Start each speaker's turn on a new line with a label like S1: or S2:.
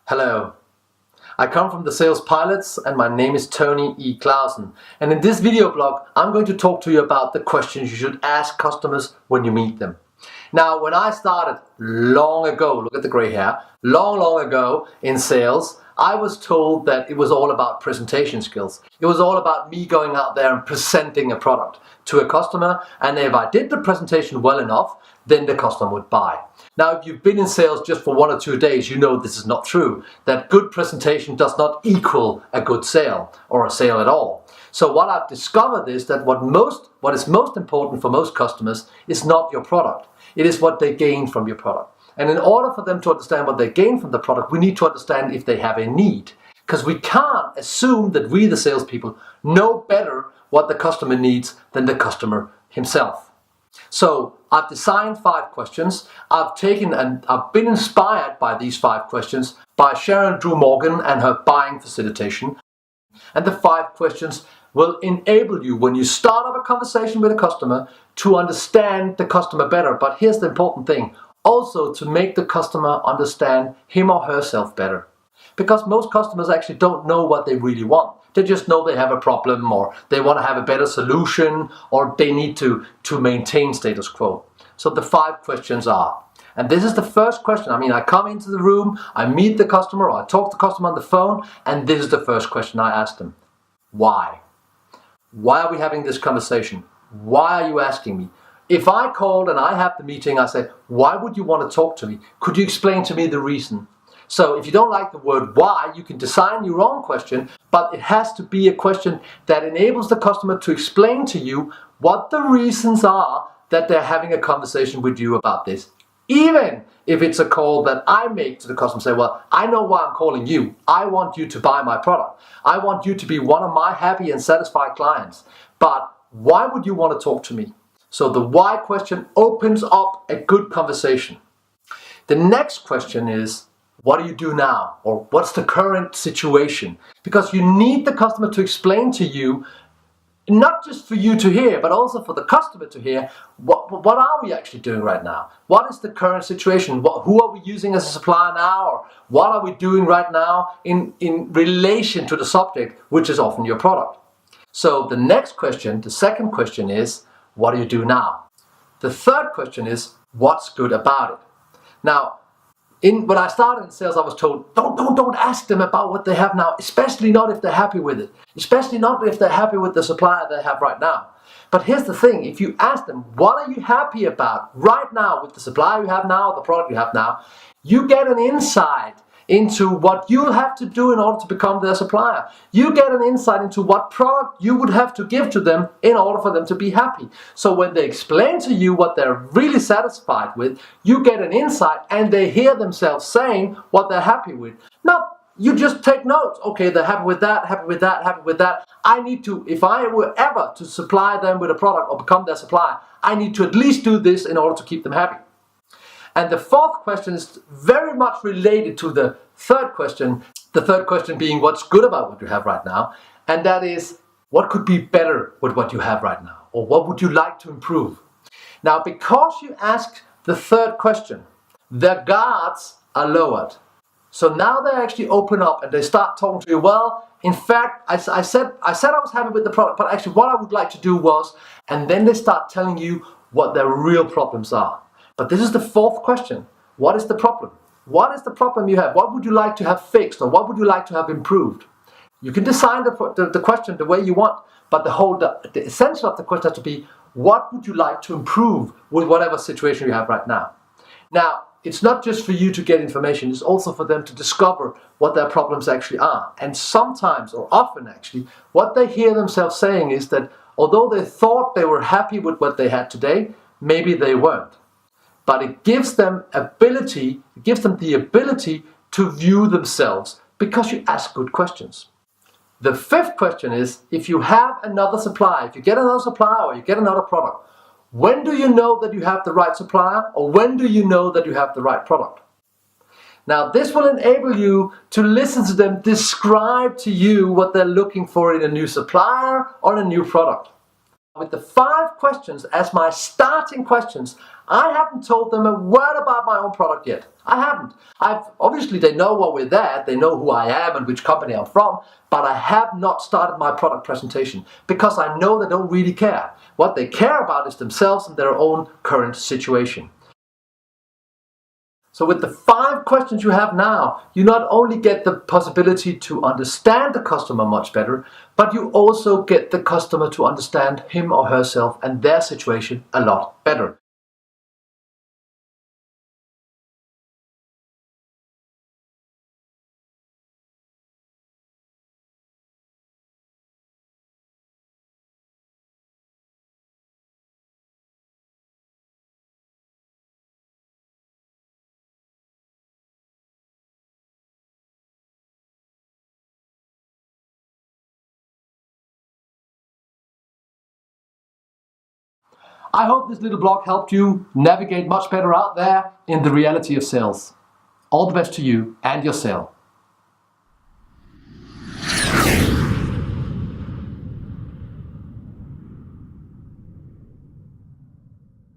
S1: Hello, I come from the Sales Pilots and my name is Tony E. Clausen. And in this video blog, I'm going to talk to you about the questions you should ask customers when you meet them. Now, when I started long ago, look at the gray hair, long ago in sales, I was told that it was all about presentation skills. It was all about me going out there and presenting a product to a customer, and if I did the presentation well enough, then the customer would buy. Now, if you've been in sales just for 1 or 2 days, you know this is not true. That good presentation does not equal a good sale or a sale at all. So what I've discovered is that what is most important for most customers is not your product. It is what they gain from your product. And in order for them to understand what they gain from the product, we need to understand if they have a need. Because we can't assume that we, the salespeople, know better what the customer needs than the customer himself. So I've designed 5 questions. I've been inspired by these 5 questions by Sharon Drew Morgan and her buying facilitation. And the 5 questions will enable you, when you start up a conversation with a customer, to understand the customer better. But here's the important thing, also to make the customer understand him or herself better. Because most customers actually don't know what they really want. They just know they have a problem, or they want to have a better solution, or they need to maintain status quo. So the 5 questions are, and this is the first question. I come into the room, I meet the customer, or I talk to the customer on the phone, and this is the first question I ask them. Why? Why are we having this conversation? Why are you asking me? If I called and I have the meeting, I say, why would you want to talk to me? Could you explain to me the reason? So if you don't like the word why, you can design your own question, but it has to be a question that enables the customer to explain to you what the reasons are that they're having a conversation with you about this. Even if it's a call that I make to the customer, say, well, I know why I'm calling you. I want you to buy my product. I want you to be one of my happy and satisfied clients. But why would you want to talk to me? So the why question opens up a good conversation. The next question is, what do you do now? Or what's the current situation? Because you need the customer to explain to you, not just for you to hear, but also for the customer to hear, what are we actually doing right now? What is the current situation? Who are we using as a supplier now? Or what are we doing right now in relation to the subject, which is often your product? So the next question, the second question is, what do you do now? The third question is, what's good about it? Now, when I started in sales, I was told, don't ask them about what they have now, especially not if they're happy with it, especially not if they're happy with the supplier they have right now. But here's the thing, if you ask them, what are you happy about right now with the supplier you have now, the product you have now, you get an insight into what you have to do in order to become their supplier. You get an insight into what product you would have to give to them in order for them to be happy. So when they explain to you what they're really satisfied with, you get an insight and they hear themselves saying what they're happy with. Now, you just take notes. Okay, they're happy with that, happy with that, happy with that. I need to, if I were ever to supply them with a product or become their supplier, I need to at least do this in order to keep them happy. And the fourth question is very much related to the third question being what's good about what you have right now, and that is what could be better with what you have right now, or what would you like to improve? Now, because you asked the third question, their guards are lowered. So now they actually open up and they start talking to you. Well, in fact, I said I was happy with the product, but actually what I would like to do was, and then they start telling you what their real problems are. But this is the fourth question. What is the problem? What is the problem you have? What would you like to have fixed, or what would you like to have improved? You can design the question the way you want, but the essential of the question has to be, what would you like to improve with whatever situation you have right now? Now, it's not just for you to get information, it's also for them to discover what their problems actually are. And sometimes, or often actually, what they hear themselves saying is that although they thought they were happy with what they had today, maybe they weren't. But it gives them the ability to view themselves because you ask good questions. The fifth question is, if you have another supplier, if you get another supplier or you get another product, when do you know that you have the right supplier, or when do you know that you have the right product? Now, this will enable you to listen to them describe to you what they're looking for in a new supplier or a new product. With the 5 questions as my starting questions, I haven't told them a word about my own product yet. I haven't. Obviously they know what we're there, they know who I am and which company I'm from, but I have not started my product presentation because I know they don't really care. What they care about is themselves and their own current situation. So with the 5 questions you have now, you not only get the possibility to understand the customer much better, but you also get the customer to understand him or herself and their situation a lot better. I hope this little blog helped you navigate much better out there in the reality of sales. All the best to you and your sale.